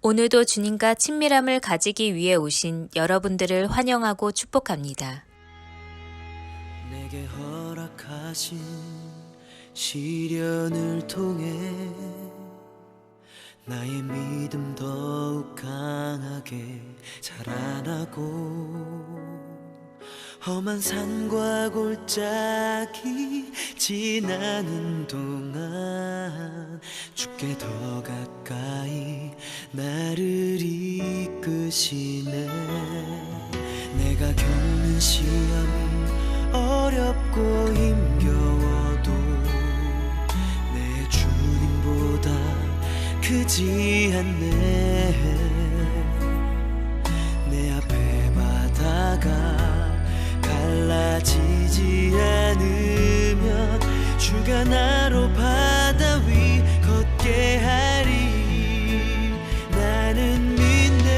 오늘도 주님과 친밀함을 가지기 위해 오신 여러분들을 환영하고 축복합니다. 내게 허락하신 시련을 통해 나의 믿음 더욱 강하게 자라나고 험한 산과 골짜기 지나는 동안 주께 더 가까이 나를 이끄시네. 내가 겪는 시험이 어렵고 힘겨워도 내 주님보다 크지 않네. 내 앞에 바다가 갈라지지 않으면 주가 나로 바다 위 걷게 하리. 나는 믿네.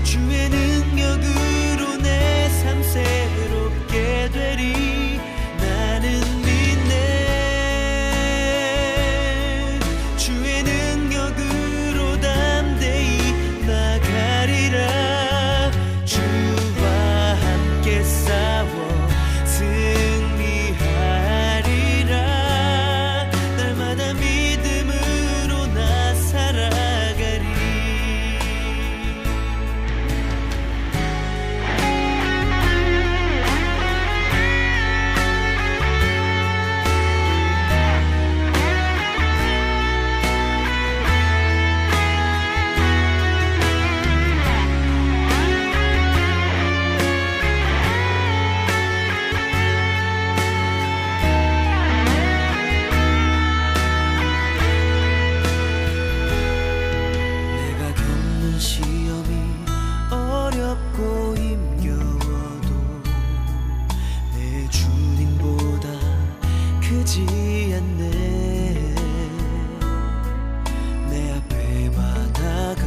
주의 능력으로 내 삶 새롭게 되리. 나는 믿네. 주의 능력으로 담대히 나가리라. 주와 함께 싸워 승리하리라. 날마다 믿음으로 나 살아가리. 내가 겪는 시험이 어렵고 힘겨워도 내 주님보다 크지 않네. 내 앞에 바다가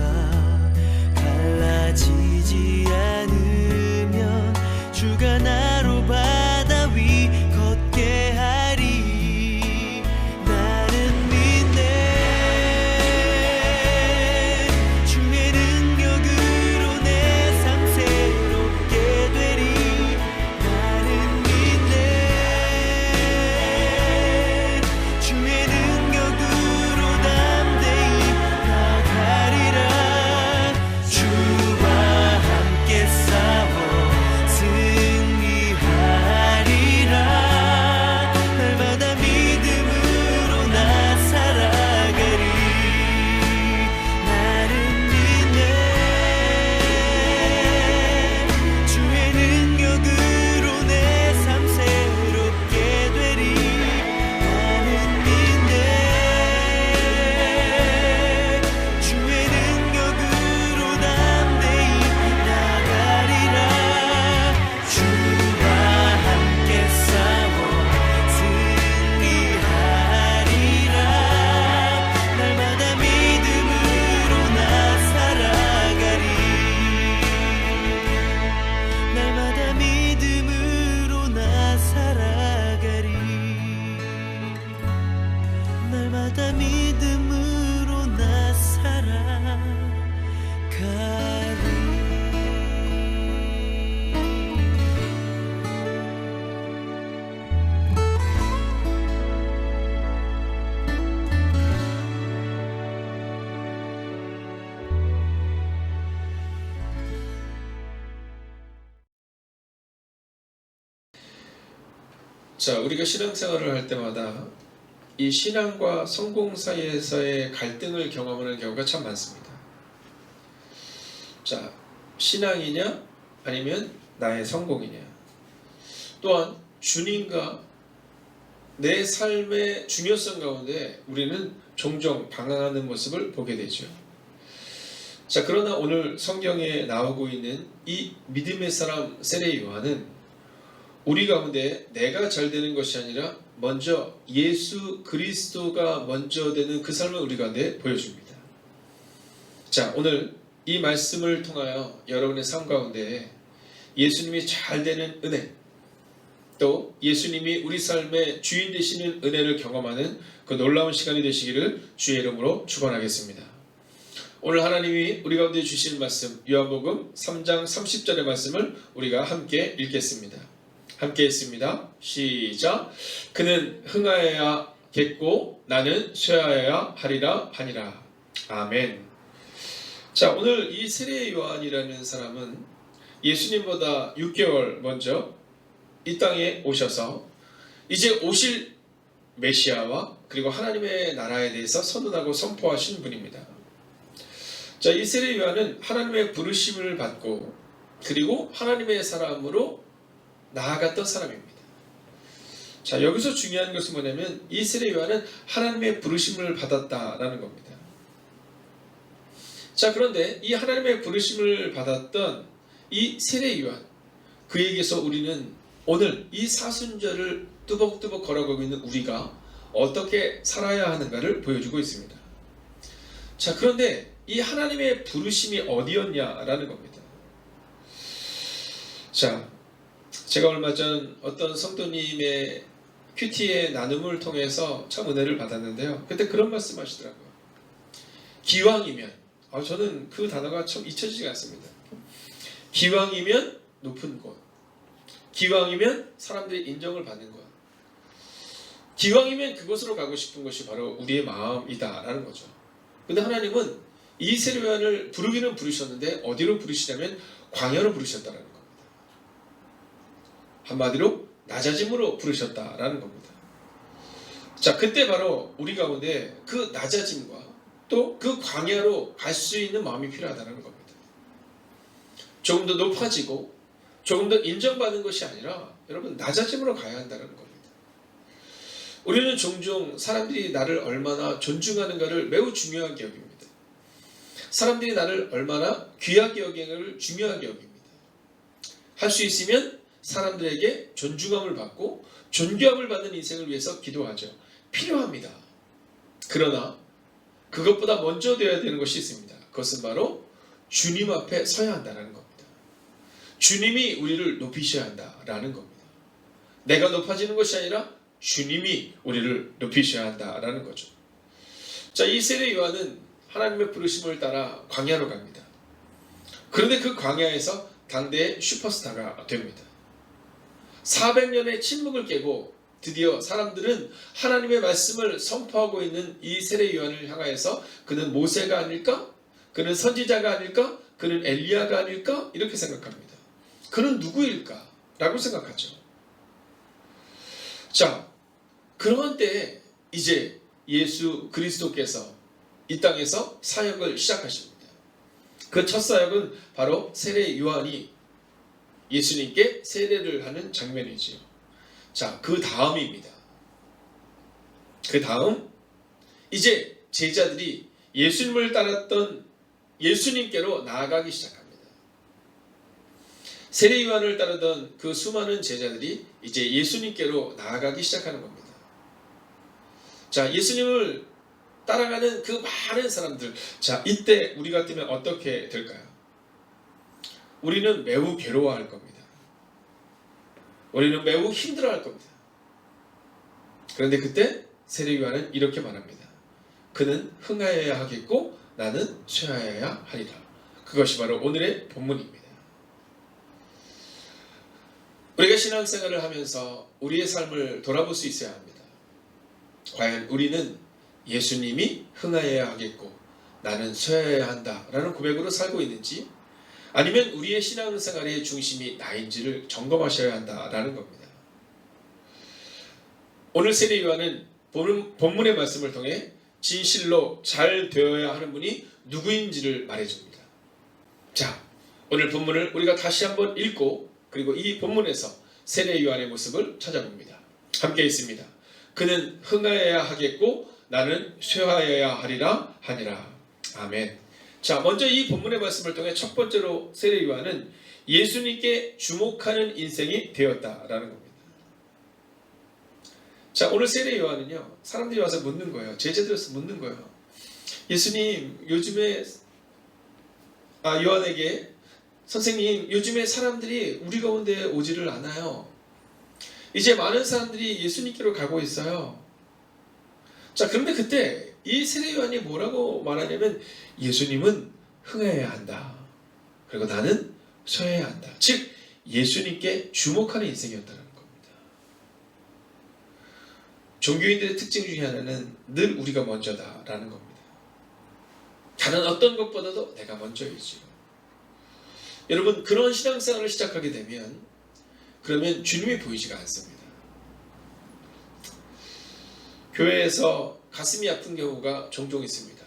갈라지지 않으면 주가 나로 바다 위 걷게 하리. 나는 믿네. 주의 능력으로 내 삶 새롭게 되리. 나는 믿네. 주의 능력으로 담대히 나가리라. 주와 함께 싸워 승리하리라. 날마다 믿음으로 나 살아가리. 나는 믿네. 주의 능력으로 내 삶 새롭게 되리. 나는 믿네. 주의 능력으로 담대히 나가리라. 주와 함께 싸워 승리하리라. 날마다 믿음으로 나 살아가리. 날마다 믿음으로 나 살아가리. 날마다 믿음으로 나 살아가리. 자, 우리가 신앙생활을 할 때마다 이 신앙과 성공 사이에서의 갈등을 경험하는 경우가 참 많습니다. 자, 신앙이냐 아니면 나의 성공이냐. 또한 주님과 내 삶의 중요성 가운데 우리는 종종 방황하는 모습을 보게 되죠. 자, 그러나 오늘 성경에 나오고 있는 이 믿음의 사람 세례 요한은 우리 가운데 내가 잘 되는 것이 아니라 먼저 예수 그리스도가 먼저 되는 그 삶을 우리 가운데 보여줍니다. 자, 오늘 이 말씀을 통하여 여러분의 삶 가운데 예수님이 잘 되는 은혜, 또 또 예수님이 우리 삶의 주인 되시는 은혜를 경험하는 그 놀라운 시간이 되시기를 주의 이름으로 축원하겠습니다. 오늘 하나님이 우리 가운데 주신 말씀 요한복음 3장 30절의 말씀을 우리가 함께 읽겠습니다. 함께 했습니다. 시작. 그는 흥하여야겠고 나는 쇠하여야 하리라 하니라. 아멘. 자, 오늘 이 세례 요한이라는 사람은 예수님보다 6개월 먼저 이 땅에 오셔서 이제 오실 메시아와 그리고 하나님의 나라에 대해서 선언하고 선포하신 분입니다. 자, 이 세례 요한은 하나님의 부르심을 받고 그리고 하나님의 사람으로 나아갔던 사람입니다. 자, 여기서 중요한 것은 뭐냐면 이 세례 요한은 하나님의 부르심을 받았다라는 겁니다. 자, 그런데 이 하나님의 부르심을 받았던 이 세례 요한, 그에게서 우리는 오늘 이 사순절을 뚜벅뚜벅 걸어가고 있는 우리가 어떻게 살아야 하는가를 보여주고 있습니다. 자, 그런데 이 하나님의 부르심이 어디였냐라는 겁니다. 자, 제가 얼마 전 어떤 성도님의 큐티의 나눔을 통해서 참 은혜를 받았는데요. 그때 그런 말씀 하시더라고요. 기왕이면, 저는 그 단어가 참 잊혀지지 않습니다. 기왕이면 높은 곳, 기왕이면 사람들이 인정을 받는 것, 기왕이면 그곳으로 가고 싶은 것이 바로 우리의 마음이다라는 거죠. 근데 하나님은 이 세례 요한을 부르기는 부르셨는데 어디로 부르시냐면 광야로 부르셨다라는 겁니다. 한마디로 낮아짐으로 부르셨다라는 겁니다. 자, 그때 바로 우리 가운데 그 낮아짐과 또 그 광야로 갈 수 있는 마음이 필요하다는 겁니다. 조금 더 높아지고 조금 더 인정받는 것이 아니라 여러분 낮아짐으로 가야 한다는 겁니다. 우리는 종종 사람들이 나를 얼마나 존중하는가를 매우 중요하게 여깁니다. 사람들이 나를 얼마나 귀하게 여기는가를 중요하게 여깁니다. 할 수 있으면 사람들에게 존중함을 받고 존경함을 받는 인생을 위해서 기도하죠. 필요합니다. 그러나 그것보다 먼저 되어야 되는 것이 있습니다. 그것은 바로 주님 앞에 서야 한다는 겁니다. 주님이 우리를 높이셔야 한다라는 겁니다. 내가 높아지는 것이 아니라 주님이 우리를 높이셔야 한다라는 거죠. 자, 이 세례 요한은 하나님의 부르심을 따라 광야로 갑니다. 그런데 그 광야에서 당대의 슈퍼스타가 됩니다. 400년의 침묵을 깨고 드디어 사람들은 하나님의 말씀을 선포하고 있는 이 세례 요한을 향하여서 그는 모세가 아닐까? 그는 선지자가 아닐까? 그는 엘리야가 아닐까? 이렇게 생각합니다. 그는 누구일까? 라고 생각하죠. 자, 그러한 때에 이제 예수 그리스도께서 이 땅에서 사역을 시작하십니다. 그 첫 사역은 바로 세례 요한이 예수님께 세례를 하는 장면이지요. 자, 그 다음입니다. 그 다음 이제 제자들이 예수님을 따랐던 예수님께로 나아가기 시작합니다. 세례 요한을 따르던 그 수많은 제자들이 이제 예수님께로 나아가기 시작하는 겁니다. 자, 예수님을 따라가는 그 많은 사람들, 자, 이때 우리 같으면 어떻게 될까요? 우리는 매우 괴로워할 겁니다. 우리는 매우 힘들어할 겁니다. 그런데 그때 세례 요한은 이렇게 말합니다. 그는 흥하여야 하겠고 나는 쇠하여야 하리라. 그것이 바로 오늘의 본문입니다. 우리가 신앙생활을 하면서 우리의 삶을 돌아볼 수 있어야 합니다. 과연 우리는 예수님이 흥하여야 하겠고 나는 쇠하여야 한다라는 고백으로 살고 있는지, 아니면 우리의 신앙생활의 중심이 나인지를 점검하셔야 한다라는 겁니다. 오늘 세례 요한은 본문의 말씀을 통해 진실로 잘 되어야 하는 분이 누구인지를 말해줍니다. 자, 오늘 본문을 우리가 다시 한번 읽고 그리고 이 본문에서 세례 요한의 모습을 찾아봅니다. 함께 있습니다. 그는 흥하여야 하겠고 나는 쇠하여야 하리라 하니라. 아멘. 자, 먼저 이 본문의 말씀을 통해 첫 번째로 세례 요한은 예수님께 주목하는 인생이 되었다라는 겁니다. 자, 오늘 세례 요한은요, 사람들이 와서 묻는 거예요. 제자들에서 묻는 거예요. 예수님, 요즘에 요한에게 선생님, 요즘에 사람들이 우리 가운데 오지를 않아요. 이제 많은 사람들이 예수님께로 가고 있어요. 자, 그런데 그때 이 세례 요한이 뭐라고 말하냐면 예수님은 흥해야 한다. 그리고 나는 서야 한다. 즉 예수님께 주목하는 인생이었다는 겁니다. 종교인들의 특징 중에 하나는 늘 우리가 먼저다라는 겁니다. 다른 어떤 것보다도 내가 먼저이지. 여러분 그런 신앙생활을 시작하게 되면 그러면 주님이 보이지가 않습니다. 교회에서 가슴이 아픈 경우가 종종 있습니다.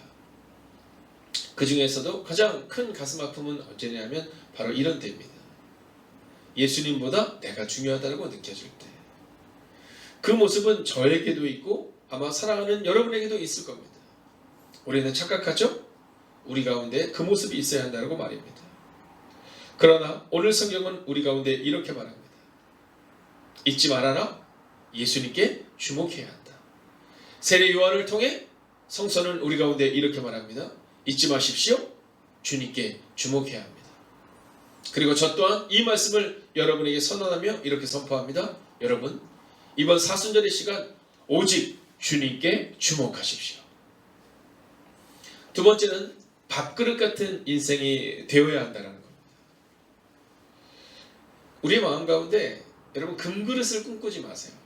그 중에서도 가장 큰 가슴 아픔은 언제냐면 바로 이런 때입니다. 예수님보다 내가 중요하다고 느껴질 때. 그 모습은 저에게도 있고 아마 사랑하는 여러분에게도 있을 겁니다. 우리는 착각하죠? 우리 가운데 그 모습이 있어야 한다고 말입니다. 그러나 오늘 성경은 우리 가운데 이렇게 말합니다. 잊지 말아라. 예수님께 주목해야 한다. 세례 요한을 통해 성서는 우리 가운데 이렇게 말합니다. 잊지 마십시오. 주님께 주목해야 합니다. 그리고 저 또한 이 말씀을 여러분에게 선언하며 이렇게 선포합니다. 여러분 이번 사순절의 시간 오직 주님께 주목하십시오. 두 번째는 밥그릇 같은 인생이 되어야 한다는 겁니다. 우리의 마음 가운데 여러분 금그릇을 꿈꾸지 마세요.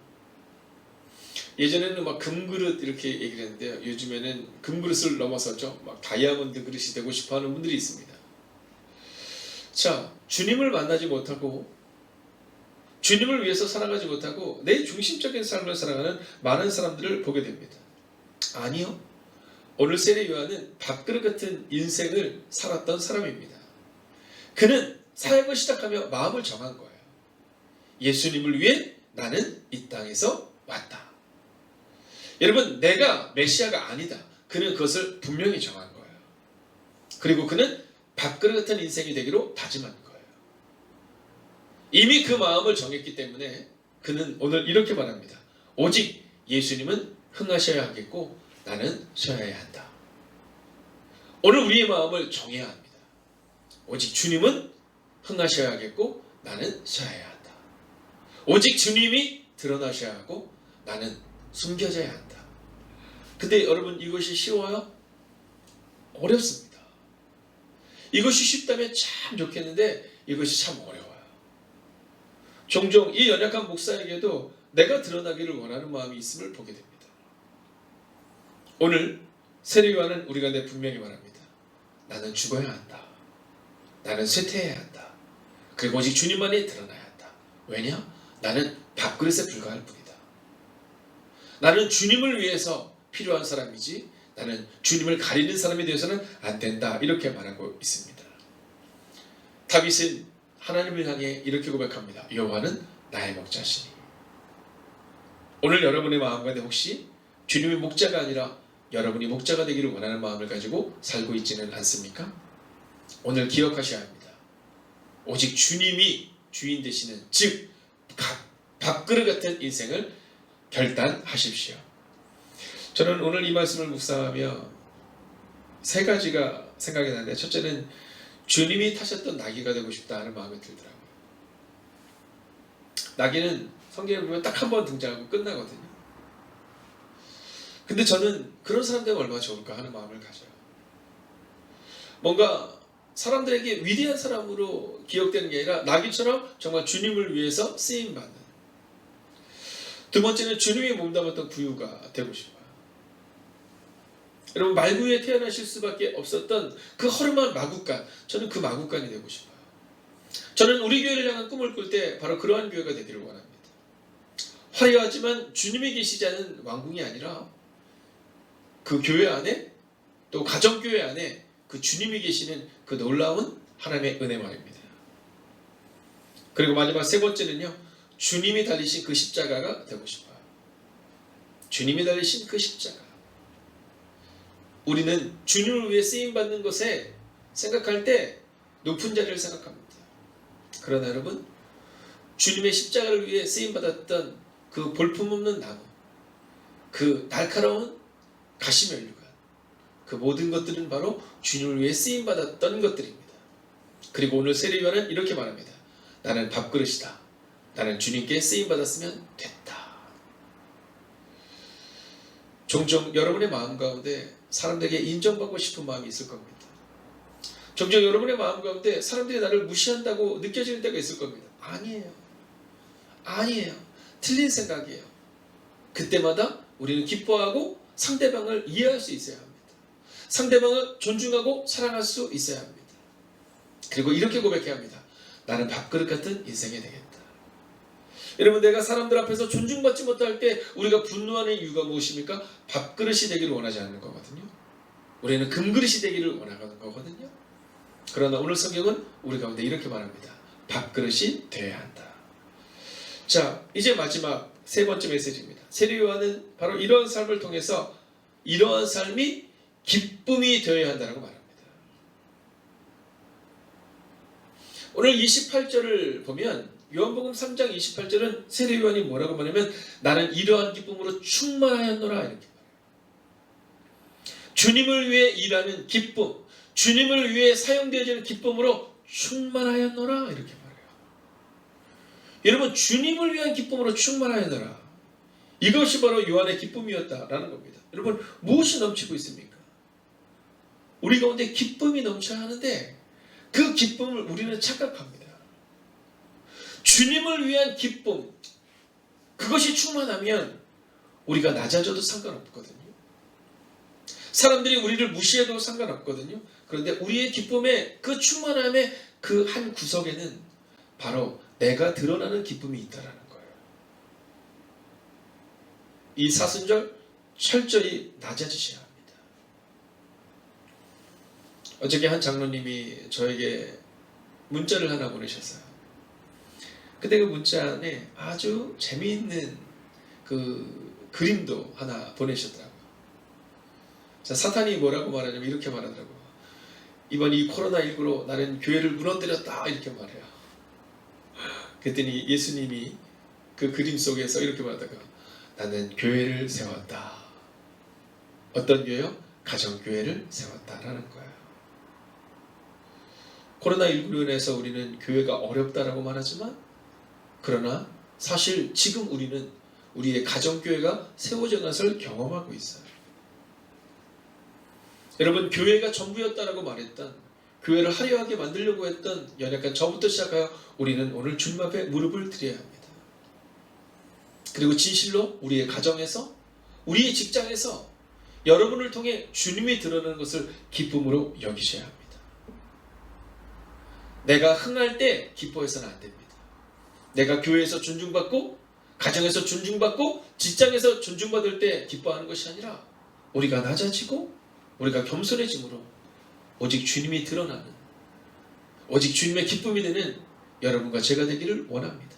예전에는 막 금그릇 이렇게 얘기를 했는데요. 요즘에는 금그릇을 넘어서죠. 막 다이아몬드 그릇이 되고 싶어하는 분들이 있습니다. 자, 주님을 만나지 못하고 주님을 위해서 살아가지 못하고 내 중심적인 삶을 살아가는 많은 사람들을 보게 됩니다. 아니요. 오늘 세례 요한은 밥그릇 같은 인생을 살았던 사람입니다. 그는 사역을 시작하며 마음을 정한 거예요. 예수님을 위해 나는 이 땅에서 왔다. 여러분 내가 메시아가 아니다. 그는 그것을 분명히 정한 거예요. 그리고 그는 밥그릇 같은 인생이 되기로 다짐한 거예요. 이미 그 마음을 정했기 때문에 그는 오늘 이렇게 말합니다. 오직 예수님은 흥하셔야 하겠고 나는 쉬어야 한다. 오늘 우리의 마음을 정해야 합니다. 오직 주님은 흥하셔야 하겠고 나는 쉬어야 한다. 오직 주님이 드러나셔야 하고 나는 숨겨져야 한다. 근데 여러분 이것이 쉬워요? 어렵습니다. 이것이 쉽다면 참 좋겠는데 이것이 참 어려워요. 종종 이 연약한 목사에게도 내가 드러나기를 원하는 마음이 있음을 보게 됩니다. 오늘 세례 요한은 우리가 내 분명히 말합니다. 나는 죽어야 한다. 나는 쇠퇴해야 한다. 그리고 오직 주님만이 드러나야 한다. 왜냐? 나는 밥그릇에 불과할 뿐이다. 나는 주님을 위해서 필요한 사람이지 나는 주님을 가리는 사람이 되어서는 안 된다. 이렇게 말하고 있습니다. 다윗은 하나님을 향해 이렇게 고백합니다. 여호와는 나의 목자시니. 오늘 여러분의 마음 가운데 혹시 주님의 목자가 아니라 여러분이 목자가 되기를 원하는 마음을 가지고 살고 있지는 않습니까? 오늘 기억하셔야 합니다. 오직 주님이 주인 되시는 즉 밥그릇 같은 인생을 결단하십시오. 저는 오늘 이 말씀을 묵상하며 세 가지가 생각이 나는데 첫째는 주님이 타셨던 나귀가 되고 싶다 하는 마음이 들더라고요. 나귀는 성경에 보면 딱 한 번 등장하고 끝나거든요. 근데 저는 그런 사람 되면 얼마나 좋을까 하는 마음을 가져요. 뭔가 사람들에게 위대한 사람으로 기억되는 게 아니라 나귀처럼 정말 주님을 위해서 쓰임받는. 두 번째는 주님이 몸담았던 구유가 되고 싶어요. 여러분 말구유에 태어나실 수밖에 없었던 그 허름한 마구간, 저는 그 마구간이 되고 싶어요. 저는 우리 교회를 향한 꿈을 꿀 때 바로 그러한 교회가 되기를 원합니다. 화려하지만 주님이 계시지 않은 왕궁이 아니라 그 교회 안에 또 가정교회 안에 그 주님이 계시는 그 놀라운 하나님의 은혜 말입니다. 그리고 마지막 세 번째는요. 주님이 달리신 그 십자가가 되고 싶어요. 주님이 달리신 그 십자가. 우리는 주님을 위해 쓰임받는 것에 생각할 때 높은 자리를 생각합니다. 그러나 여러분 주님의 십자가를 위해 쓰임받았던 그 볼품없는 나무, 그 날카로운 가시면류관, 그 모든 것들은 바로 주님을 위해 쓰임받았던 것들입니다. 그리고 오늘 세례 요한은 이렇게 말합니다. 나는 밥그릇이다. 나는 주님께 쓰임받았으면 됐다. 종종 여러분의 마음 가운데 사람들에게 인정받고 싶은 마음이 있을 겁니다. 종종 여러분의 마음 가운데 사람들이 나를 무시한다고 느껴지는 때가 있을 겁니다. 아니에요. 틀린 생각이에요. 그때마다 우리는 기뻐하고 상대방을 이해할 수 있어야 합니다. 상대방을 존중하고 사랑할 수 있어야 합니다. 그리고 이렇게 고백해야 합니다. 나는 밥그릇 같은 인생이 되겠다. 여러분, 내가 사람들 앞에서 존중받지 못할 때 우리가 분노하는 이유가 무엇입니까? 밥그릇이 되기를 원하지 않는 거거든요. 우리는 금그릇이 되기를 원하는 거거든요. 그러나 오늘 성경은 우리 가운데 이렇게 말합니다. 밥그릇이 되어야 한다. 자, 이제 마지막 세 번째 메시지입니다. 세례 요한은 바로 이러한 삶을 통해서 이러한 삶이 기쁨이 되어야 한다고 말합니다. 오늘 28절을 보면 요한복음 3장 28절은 세례 요한이 뭐라고 말하면 나는 이러한 기쁨으로 충만하였노라 이렇게 말해요. 주님을 위해 일하는 기쁨, 주님을 위해 사용되어지는 기쁨으로 충만하였노라 이렇게 말해요. 여러분, 주님을 위한 기쁨으로 충만하였노라. 이것이 바로 요한의 기쁨이었다라는 겁니다. 여러분, 무엇이 넘치고 있습니까? 우리 가운데 기쁨이 넘쳐야 하는데 그 기쁨을 우리는 착각합니다. 주님을 위한 기쁨, 그것이 충만하면 우리가 낮아져도 상관없거든요. 사람들이 우리를 무시해도 상관없거든요. 그런데 우리의 기쁨의 그 충만함의 그 한 구석에는 바로 내가 드러나는 기쁨이 있다라는 거예요. 이 사순절 철저히 낮아지셔야 합니다. 어저께 한 장로님이 저에게 문자를 하나 보내셨어요. 근데 그 문자 안에 아주 재미있는 그 그림도 하나 보내셨더라고요. 자, 사탄이 뭐라고 말하냐면 이렇게 말하더라고요. 이번 이 코로나19로 나는 교회를 무너뜨렸다 이렇게 말해요. 그랬더니 예수님이 그 그림 속에서 이렇게 말하다가 나는 교회를 세웠다. 어떤 교회요? 가정교회를 세웠다라는 거예요. 코로나19로 인해서 우리는 교회가 어렵다라고 말하지만 그러나 사실 지금 우리는 우리의 가정교회가 세워져 것을 경험하고 있어요. 여러분, 교회가 전부였다라고 말했던, 교회를 화려하게 만들려고 했던 연약한 저부터 시작하여 우리는 오늘 주님 앞에 무릎을 드려야 합니다. 그리고 진실로 우리의 가정에서, 우리의 직장에서 여러분을 통해 주님이 드러나는 것을 기쁨으로 여기셔야 합니다. 내가 흥할 때 기뻐해서는 안 됩니다. 내가 교회에서 존중받고, 가정에서 존중받고, 직장에서 존중받을 때 기뻐하는 것이 아니라 우리가 낮아지고 우리가 겸손해짐으로 오직 주님이 드러나는, 오직 주님의 기쁨이 되는 여러분과 제가 되기를 원합니다.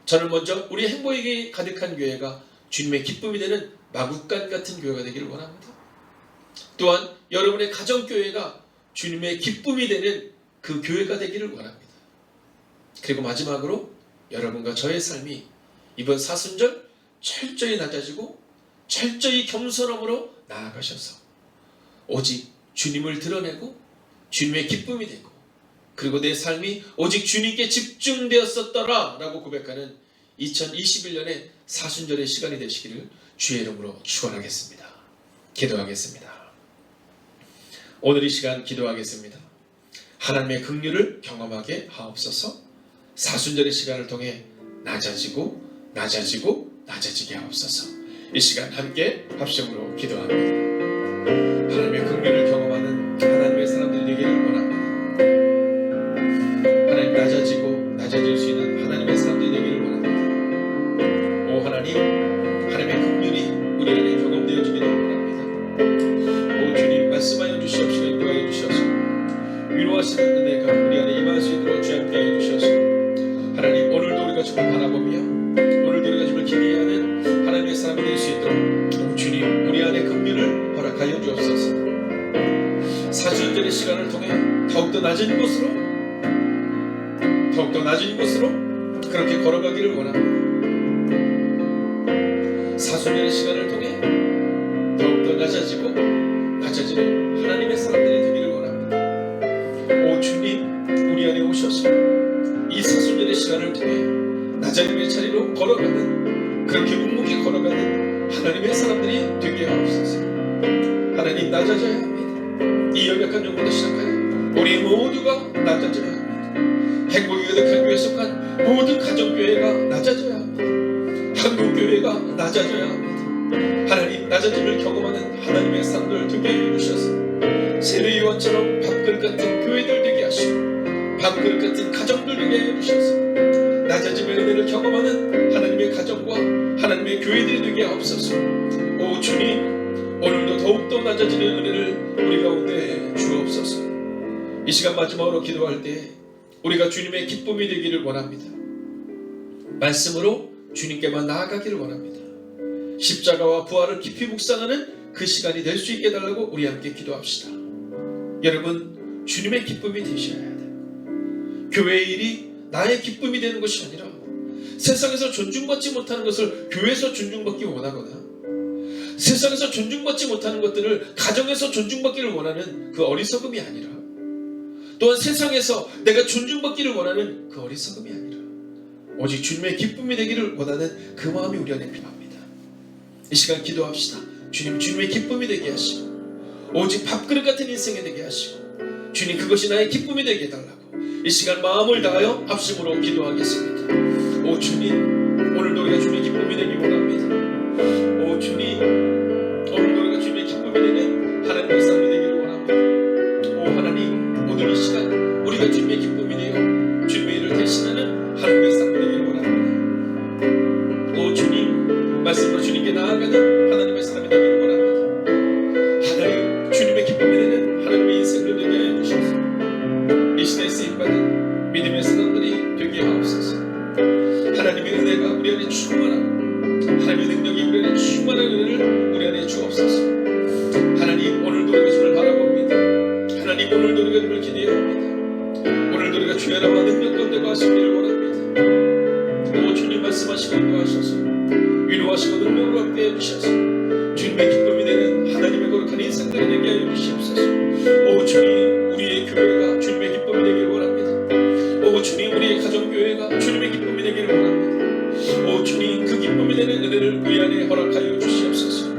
저는 먼저 우리 행복이 가득한 교회가 주님의 기쁨이 되는 마국간 같은 교회가 되기를 원합니다. 또한 여러분의 가정교회가 주님의 기쁨이 되는 그 교회가 되기를 원합니다. 그리고 마지막으로 여러분과 저의 삶이 이번 사순절 철저히 낮아지고 철저히 겸손함으로 나아가셔서 오직 주님을 드러내고 주님의 기쁨이 되고 그리고 내 삶이 오직 주님께 집중되었었더라 라고 고백하는 2021년의 사순절의 시간이 되시기를 주의 이름으로 축원하겠습니다. 기도하겠습니다. 오늘 이 시간 기도하겠습니다. 하나님의 긍휼을 경험하게 하옵소서. 사순절의 시간을 통해 낮아지고 낮아지게 하옵소서. 이 시간 함께 합심으로 기도합니다. 하나님의 긍휼을 경험하는 하나님의 사람들이 되기를 원합니다. 하나님, 낮아질 수 있는 하나님의 사람들이 되기를 원합니다. 오 하나님, 하나님의 긍휼이 우리 안에 경험되어지기를 원합니다. 오 주님, 말씀하여 주시옵시고 인도하여 주시옵소서. 위로하시는 은혜가 우리 안에 임할 수 있도록 주 함께 해주셔서 하나님, 오늘도 우리가 주를 바라보며 오늘도 우리가 주를 기대하는 하나님의 사람이 될 수 있도록 주님, 우리 안에 긍휼을 허락하여 주옵소서. 사순절의 시간을 통해 더욱더 낮은 곳으로 그렇게 걸어가기를 원합니다. 사순절의 시간을 통해 더욱더 낮아지는 하나님의 사람들이 되기를 원합니다. 오 주님, 우리 안에 오셔서 이 사순절의 시간을 통해 나자림의 자리로 걸어가는, 그렇게 묵묵히 걸어가는 하나님의 사람들이 되게 하옵소서. 하나님, 낮아져야 합니다. 이 연약한 영부터 시작하여 우리 모두가 낮아져야 합니다. 행복이 가득한 교회에 속한 모든 가정교회가 낮아져야 합니다. 한국교회가 낮아져야 합니다. 하나님, 낮아짐을 경험하는 하나님의 사람들 되게 해주셔서 세례요한처럼 밥그릇 같은 교회들 되게 하시고 밥그릇 같은 가정들 되게 해주셔서 낮아짐의 은혜를 경험하는 하나님의 가정과 하나님의 교회들이 되게 하옵소서. 오 주님, 오늘도 더욱더 낮아지는 은혜를 우리 가운데 주옵소서. 이 시간 마지막으로 기도할 때 우리가 주님의 기쁨이 되기를 원합니다. 말씀으로 주님께만 나아가기를 원합니다. 십자가와 부활을 깊이 묵상하는 그 시간이 될 수 있게 해달라고 우리 함께 기도합시다. 여러분, 주님의 기쁨이 되셔야 돼요. 교회의 일이 나의 기쁨이 되는 것이 아니라 세상에서 존중받지 못하는 것을 교회에서 존중받기 원하거나 세상에서 존중받지 못하는 것들을 가정에서 존중받기를 원하는 그 어리석음이 아니라, 또한 세상에서 내가 존중받기를 원하는 그 어리석음이 아니라 오직 주님의 기쁨이 되기를 원하는 그 마음이 우리 안에 필요합니다. 이 시간 기도합시다. 주님, 주님의 기쁨이 되게 하시고 오직 밥그릇 같은 인생이 되게 하시고 주님, 그것이 나의 기쁨이 되게 해달라고 이 시간 마음을 다하여 합심으로 기도하겠습니다. 오 주님, 오늘도 우리가 주님의 기쁨이 되기 원합니다. 오 주님, 오늘도 우리가 주님의 기쁨이 되는 하나님의 사람이 되기를 원합니다. 오 하나님, 오늘 이 시간 우리가 주님의 기쁨이 되어 주님의 일을 대신하는 하나님의 사람이 되기를 원합니다. 오 주님, 말씀으로 주님께 나아가는 하나님의 사람이 되기를 원합니다. 하나님, 주님의 기쁨이 되는 하나님의 인생을 되게 하여 주셔서 이 시대에 쓰임받은 믿음의 사람들이 되게 하옵소서. 하나님의 은혜가 우리 안에 충만하고 하나님의 능력이 우리 안에 충만한 은혜를 우리 안에 주옵소서. 하나님, 오늘도 우리가 주를 바라봅니다. 하나님, 오늘도 우리가 주를 기대합니다. 오늘도 우리가 주의 나라와 능력 가운데 가시기를 원합니다. 오 주님, 말씀하시고 인도하셔서 위로하시고 능력으로 함께 해주셔서 주님의 기쁨이 되는 하나님의 거룩한 인생들이 되게 하여 주시옵소서. 오 주님, 우리의 교회가 주님의 기쁨이 되기를 원합니다. 오 주님, 우리의 가정교회가 주님의 기쁨이 되기를 원합니다. 오 주님, 그 기쁨이 되는 은혜를 우리 안에 허락하여 주시옵소서.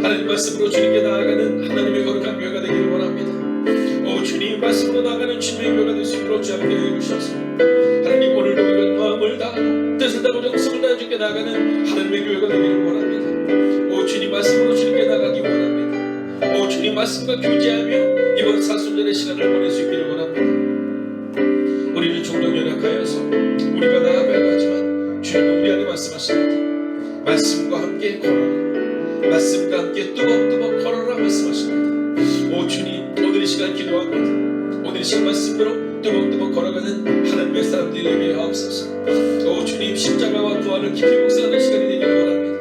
하나님 말씀으로 주님께 나아가는 하나님의 거룩한 교회가 되기를 원합니다. 오 주님, 말씀으로 나아가는 주님의 교회가 될 수 있도록 주님께 해주셔서 하나님, 오늘도 우리가 마음을 다하고 뜻을 다하고 정성을 다해 주님께 나아가는 하나님의 교회가 되기를 원합니다. 오 주님, 말씀으로 주님께 나가기 원합니다. 오 주님, 말씀과 교제하며 이번 사순절의 시간을 보낼 수 있기를 원합니다. 우리는 종종 연약하여서 우리가 나아가야 하지만 주님은 우리 안에 말씀하십니다. 말씀과 함께 걸어라, 말씀과 함께 뚜벅뚜벅 걸어라 말씀하십니다. 오 주님, 오늘 이 시간 기도합니다. 오늘 이 시간 말씀으로 뚜벅뚜벅 걸어가는 하나님의 사람들이 되게 하옵소서. 오 주님, 십자가와 부활을 깊이 묵상하는 시간이 되기를 원합니다.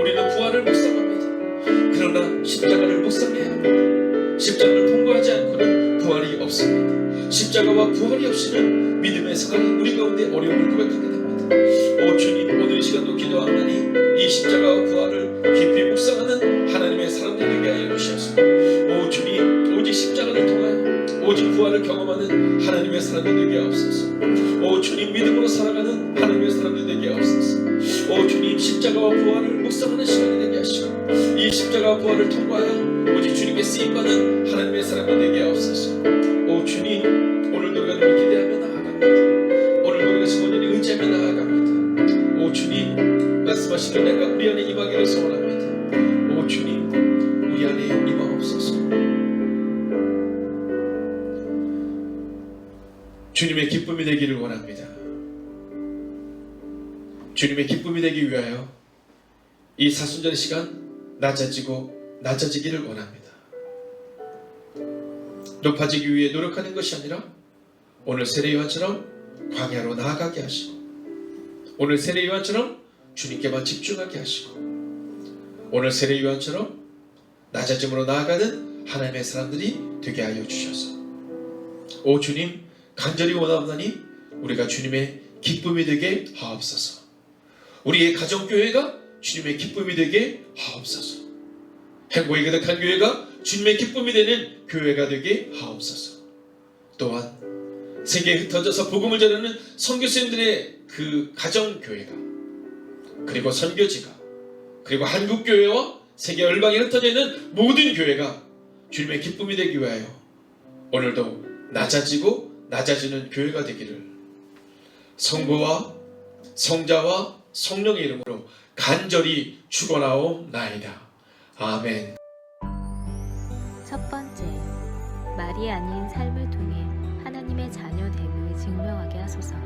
우리는 부활을 묵상합니다. 그러나 십자가를 묵상해야 합니다. 십자가를 통과하지 않고는 부활이 없습니다. 십자가와 부활이 없이는 믿음의 생활이 우리 가운데 어려움을 고백하게 됩니다. 오 주님, 오늘 이 시간도 기도하나니 이 십자가와 부활을 깊이 묵상하는 하나님의 사람들이 되게 하여 주시옵소서. 오 주님, 오직 십자가를 통하여 오직 부활을 경험하는 하나님의 사람들 되게 하옵소서. 오 주님, 믿음으로 살아가는 하나님의 사람들 되게 하옵소서. 오 주님, 십자가와 부활을 묵상하는 시간이 되게 하시고 이 십자가와 부활을 통과하여 오직 주님께 쓰임받는 하나님의 사람들 되게 하옵소서. 오 주님, 오늘도 우리가 늘 기대하며 나아갑니다. 오늘도 우리가 주님을 의지하며 나아갑니다. 오 주님, 말씀하시는 내가 우리 안에 임하기를 소원합니다. 오 주님, 우리 안에 임하옵소서. 주님의 기쁨이 되기를 원합니다. 주님의 기쁨이 되기 위하여 이 사순절의 시간 낮아지기를 원합니다. 높아지기 위해 노력하는 것이 아니라 오늘 세례요한처럼 광야로 나아가게 하시고 오늘 세례요한처럼 주님께만 집중하게 하시고 오늘 세례요한처럼 낮아짐으로 나아가는 하나님의 사람들이 되게 하여 주셔서 오 주님, 간절히 원하오나니 우리가 주님의 기쁨이 되게 하옵소서. 우리의 가정교회가 주님의 기쁨이 되게 하옵소서. 행복이 가득한 교회가 주님의 기쁨이 되는 교회가 되게 하옵소서. 또한 세계에 흩어져서 복음을 전하는 선교사님들의 그 가정교회가, 그리고 선교지가, 그리고 한국교회와 세계 열방에 흩어져 있는 모든 교회가 주님의 기쁨이 되기 위하여 오늘도 낮아지고 낮아지는 교회가 되기를 성부와 성자와 성령의 이름으로 간절히 축원하옵나이다. 아멘. 첫 번째, 말이 아닌 삶을 통해 하나님의 자녀됨을 증명하게 하소서.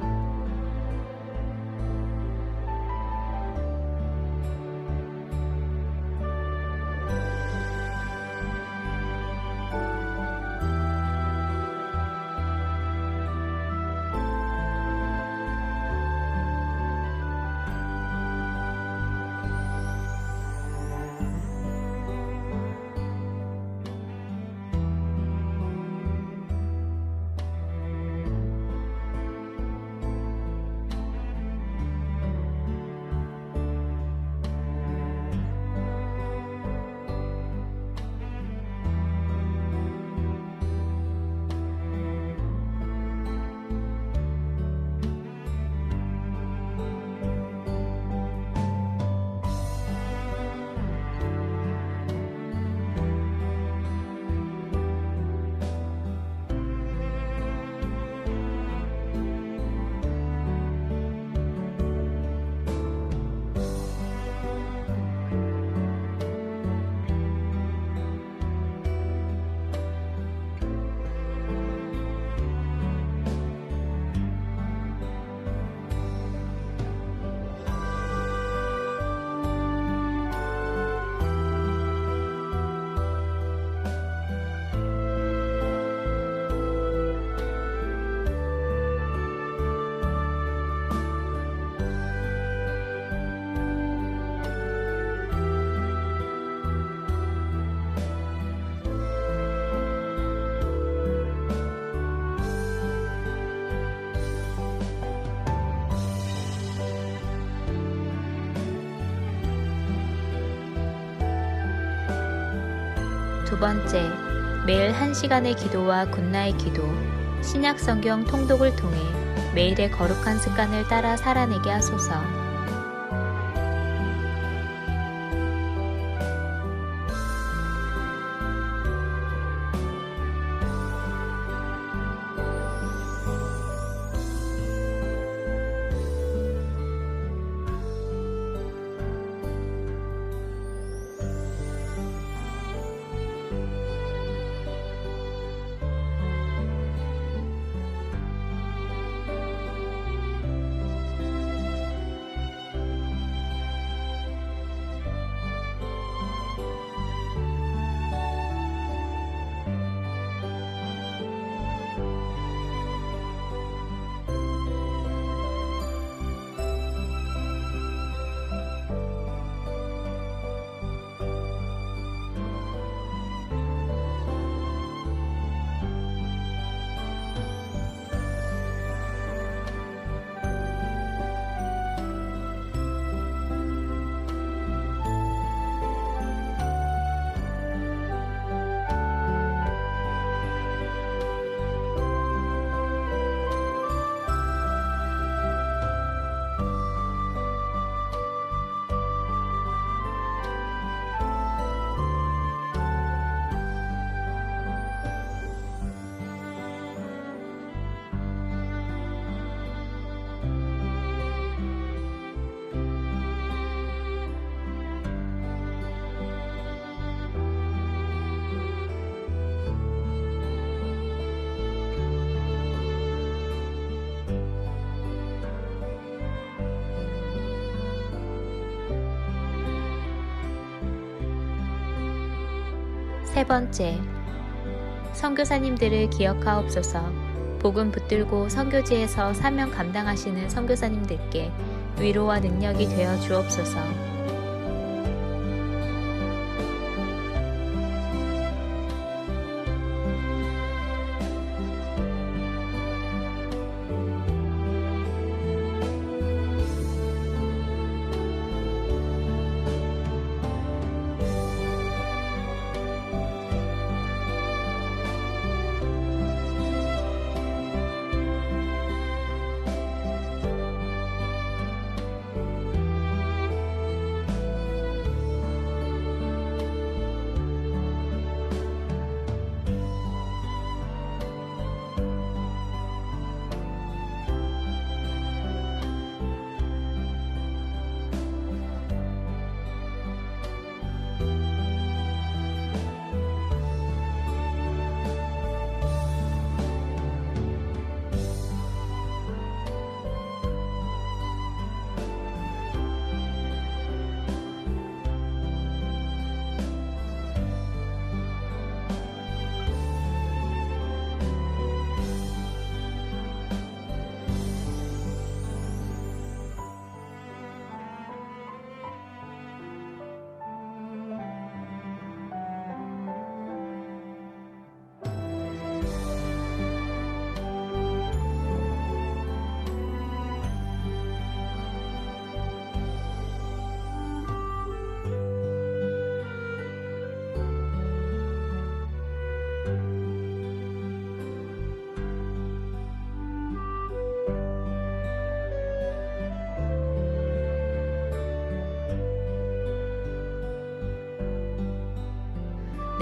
두 번째, 매일 1시간의 기도와 굿나잇 기도, 신약 성경 통독을 통해 매일의 거룩한 습관을 따라 살아내게 하소서. 세 번째, 선교사님들을 기억하옵소서. 복음 붙들고 선교지에서 사명 감당하시는 선교사님들께 위로와 능력이 되어 주옵소서.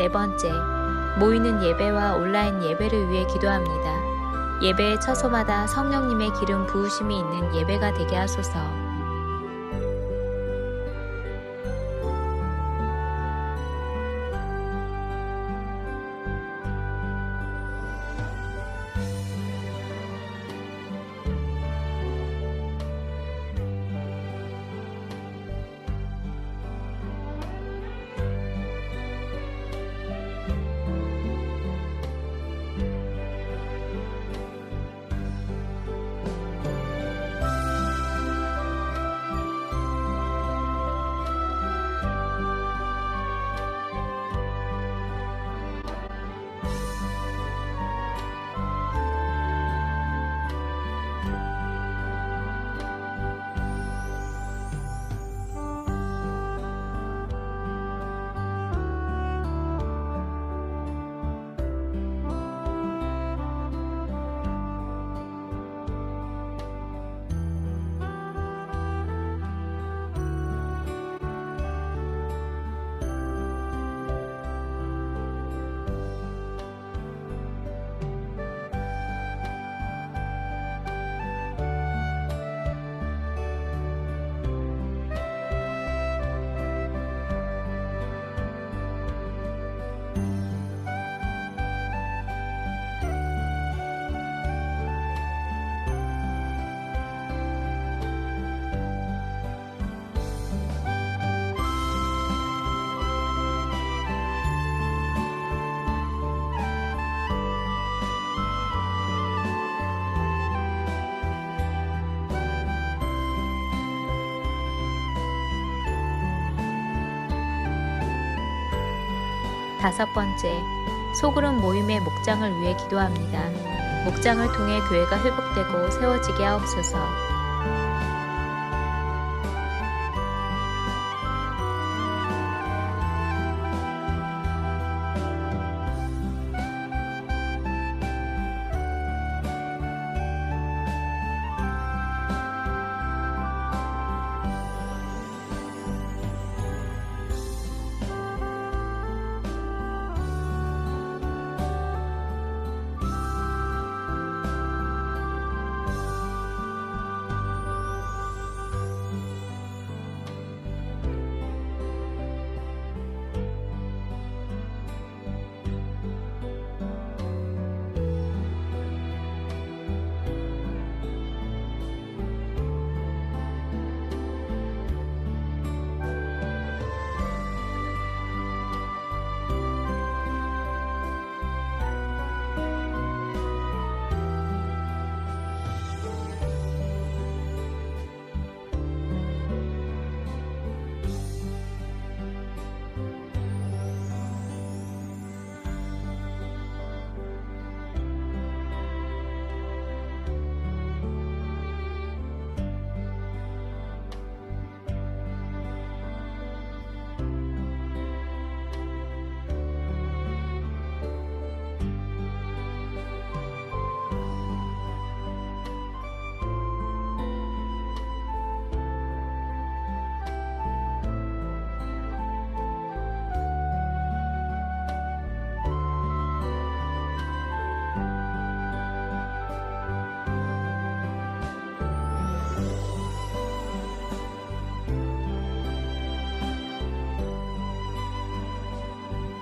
네 번째, 모이는 예배와 온라인 예배를 위해 기도합니다. 예배의 처소마다 성령님의 기름 부으심이 있는 예배가 되게 하소서. 다섯 번째, 소그룹 모임의 목장을 위해 기도합니다. 목장을 통해 교회가 회복되고 세워지게 하옵소서.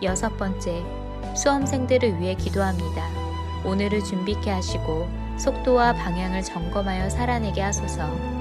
여섯 번째, 수험생들을 위해 기도합니다. 오늘을 준비케 하시고 속도와 방향을 점검하여 살아내게 하소서.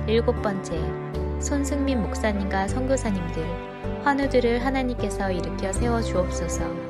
7번째, 손승민 목사님과 선교사님들, 환우들을 하나님께서 일으켜 세워 주옵소서.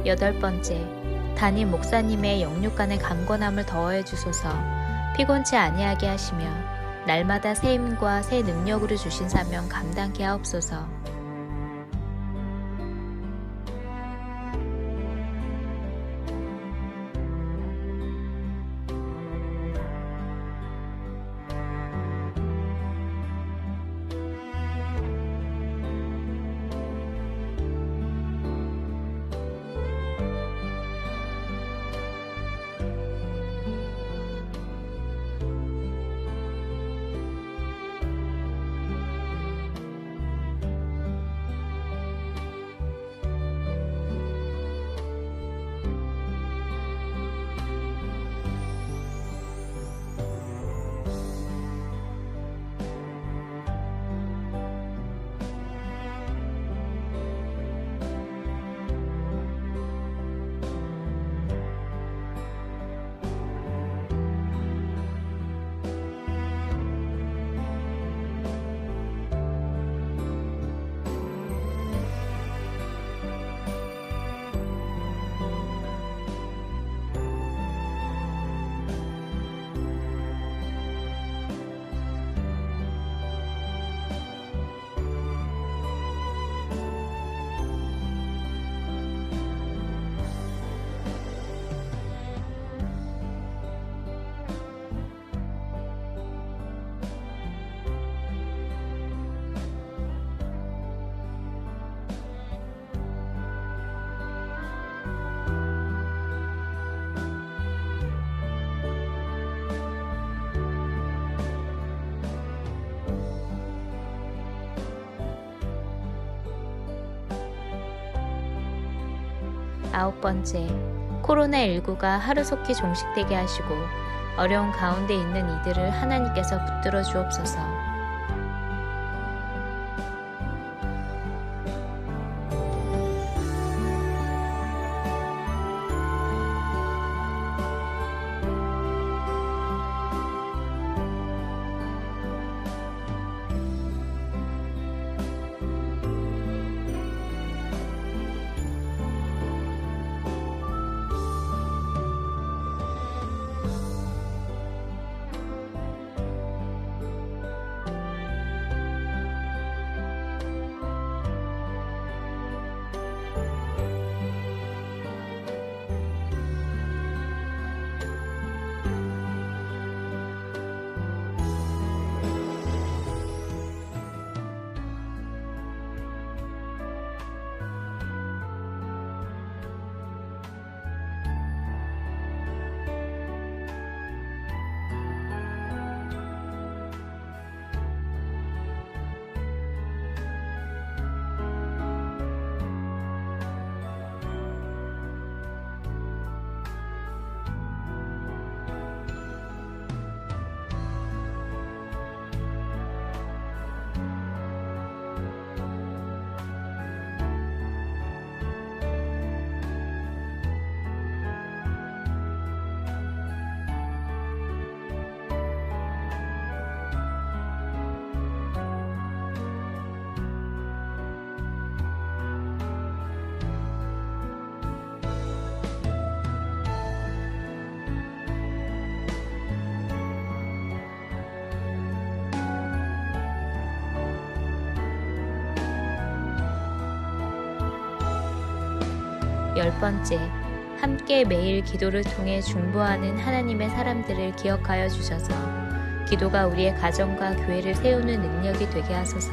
여덟 번째, 담임 목사님의 영육간의 강건함을 더하여 주소서. 피곤치 아니하게 하시며 날마다 새 힘과 새 능력으로 주신 사명 감당케 하옵소서. 아홉 번째, 코로나19가 하루속히 종식되게 하시고 어려운 가운데 있는 이들을 하나님께서 붙들어 주옵소서. 10번째, 함께 매일 기도를 통해 중보하는 하나님의 사람들을 기억하여 주셔서 기도가 우리의 가정과 교회를 세우는 능력이 되게 하소서.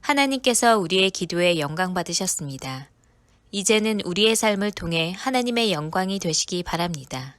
하나님께서 우리의 기도에 영광 받으셨습니다. 이제는 우리의 삶을 통해 하나님의 영광이 되시기 바랍니다.